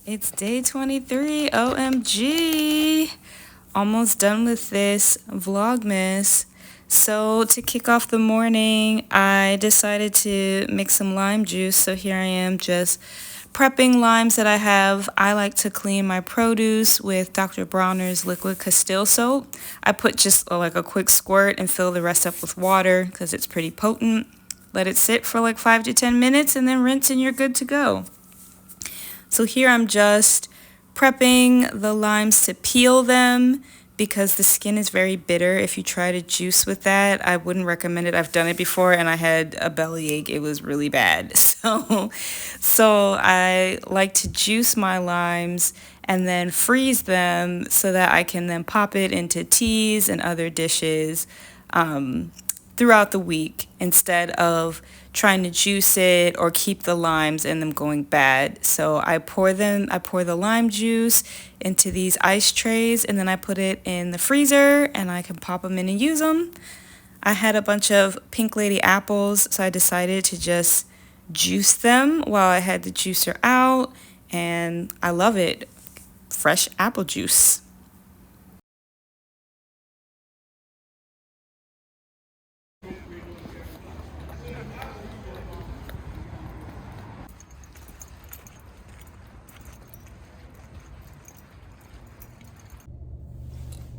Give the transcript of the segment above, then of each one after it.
It's day 23, OMG. Almost done with this Vlogmas. So to kick off the morning, I decided to mix some lime juice. So here I am just prepping limes that I have. I like to clean my produce with Dr. Bronner's liquid Castile soap. I put just like a quick squirt and fill the rest up with water because it's pretty potent. Let it sit for like 5 to 10 minutes and then rinse and you're good to go. So here I'm just prepping the limes to peel them because the skin is very bitter. If you try to juice with that, I wouldn't recommend it. I've done it before and I had a bellyache. It was really bad. So I like to juice my limes and then freeze them so that I can then pop it into teas and other dishes throughout the week instead of trying to juice it or keep the limes and them going bad. So I pour the lime juice into these ice trays and then I put it in the freezer and I can pop them in and use them. I had a bunch of Pink Lady apples, so I decided to just juice them while I had the juicer out, and I love it. Fresh apple juice.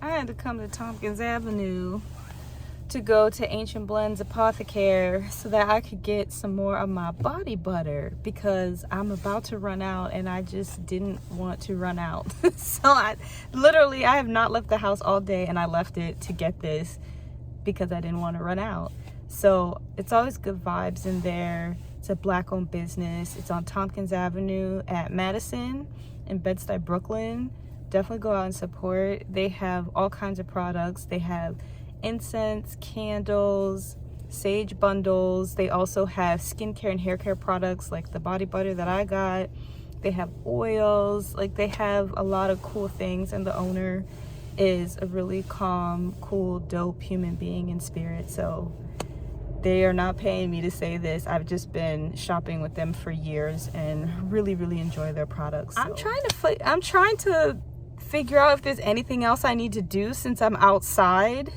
I had to come to Tompkins Avenue to go to Ancient Blends Apothecary so that I could get some more of my body butter because I'm about to run out and I just didn't want to run out. So I have not left the house all day and I left it to get this because I didn't want to run out. So it's always good vibes in there. It's a black owned business. It's on Tompkins Avenue at Madison in Bed-Stuy, Brooklyn. Definitely go out and support. They have all kinds of products. They have incense, candles, sage bundles. They also have skincare and hair care products like the body butter that I got. They have oils. Like, they have a lot of cool things, and the owner is a really calm, cool, dope human being in spirit. So they are not paying me to say this. I've just been shopping with them for years and really enjoy their products. So I'm trying to figure out if there's anything else I need to do since I'm outside.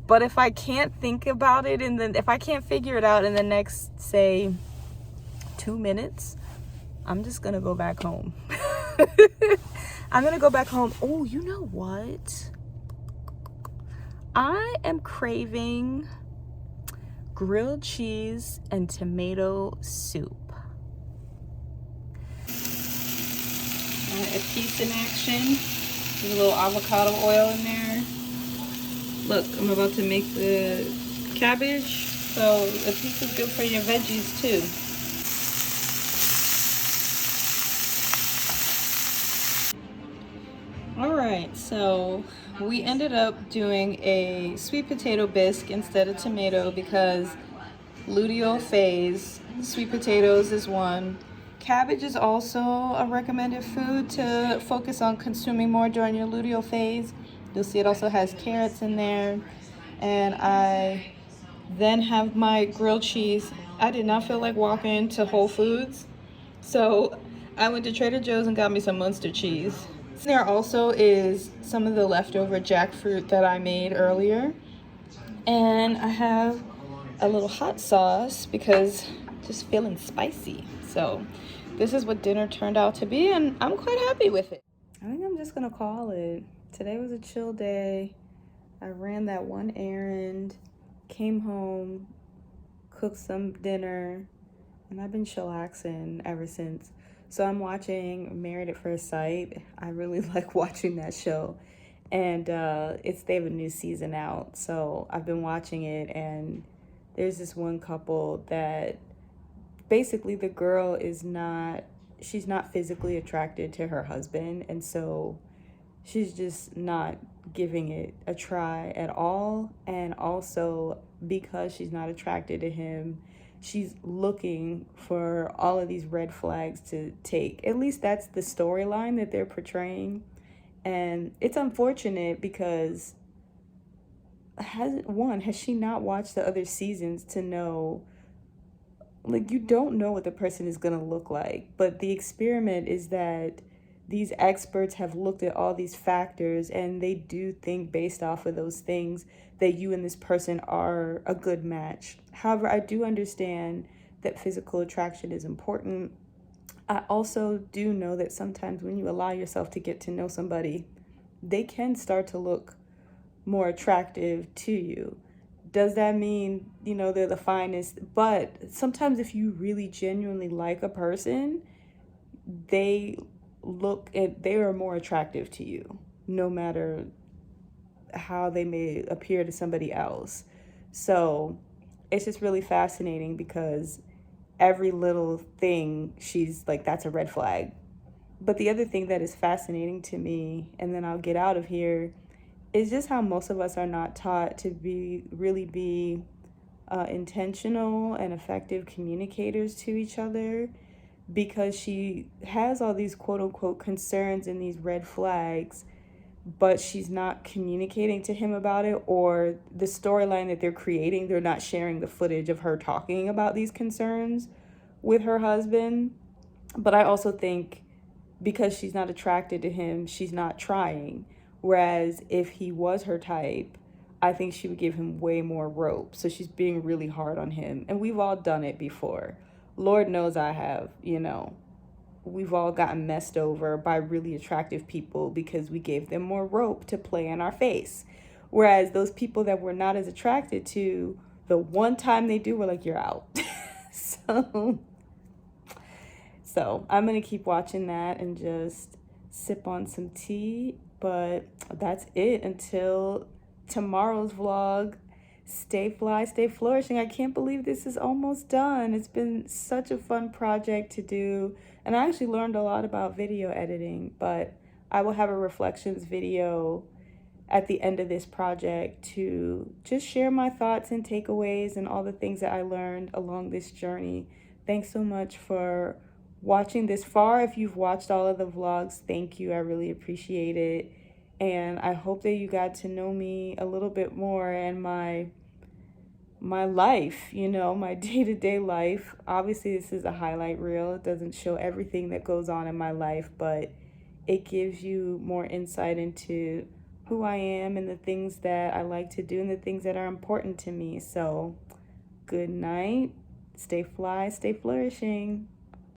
But if I can't think about it and then if I can't figure it out in the next, say, 2 minutes, I'm just gonna go back home. I'm gonna go back home. Oh, you know what? I am craving grilled cheese and tomato soup. A piece in action. There's a little avocado oil in there. Look, I'm about to make the cabbage, so a piece is good for your veggies too. Alright, so we ended up doing a sweet potato bisque instead of tomato because luteal phase, sweet potatoes is one. Cabbage is also a recommended food to focus on consuming more during your luteal phase. You'll see it also has carrots in there. And I then have my grilled cheese. I did not feel like walking to Whole Foods, so I went to Trader Joe's and got me some Munster cheese. There also is some of the leftover jackfruit that I made earlier. And I have a little hot sauce because just feeling spicy. So this is what dinner turned out to be, and I'm quite happy with it. I think I'm just gonna call it. Today was a chill day. I ran that one errand, came home, cooked some dinner, and I've been chillaxing ever since. So I'm watching Married at First Sight. I really like watching that show. And they have a new season out. So I've been watching it, and there's this one couple that basically the girl she's not physically attracted to her husband, and so she's just not giving it a try at all. And also, because she's not attracted to him, she's looking for all of these red flags to take. At least that's the storyline that they're portraying. And it's unfortunate because has she not watched the other seasons to know like, you don't know what the person is going to look like, but the experiment is that these experts have looked at all these factors, and they do think based off of those things that you and this person are a good match. However, I do understand that physical attraction is important. I also do know that sometimes when you allow yourself to get to know somebody, they can start to look more attractive to you. Does that mean, they're the finest? But sometimes if you really genuinely like a person, they they are more attractive to you, no matter how they may appear to somebody else. So it's just really fascinating because every little thing she's like, that's a red flag. But the other thing that is fascinating to me, and then I'll get out of here, is just how most of us are not taught to be intentional and effective communicators to each other, because she has all these quote unquote concerns and these red flags, but she's not communicating to him about it, or the storyline that they're creating, they're not sharing the footage of her talking about these concerns with her husband. But I also think because she's not attracted to him, she's not trying. Whereas if he was her type, I think she would give him way more rope. So she's being really hard on him. And we've all done it before. Lord knows I have, We've all gotten messed over by really attractive people because we gave them more rope to play in our face. Whereas those people that we're not as attracted to, the one time they do, we're like, you're out. so So I'm going to keep watching that and just sip on some tea. But that's it until tomorrow's vlog. Stay fly, stay flourishing. I can't believe this is almost done. It's been such a fun project to do. And I actually learned a lot about video editing. But I will have a reflections video at the end of this project to just share my thoughts and takeaways and all the things that I learned along this journey. Thanks so much for watching this far. If you've watched all of the vlogs, thank you. I really appreciate it. And I hope that you got to know me a little bit more and my life, my day-to-day life. Obviously, this is a highlight reel. It doesn't show everything that goes on in my life, but it gives you more insight into who I am and the things that I like to do and the things that are important to me. So, good night. Stay fly, stay flourishing.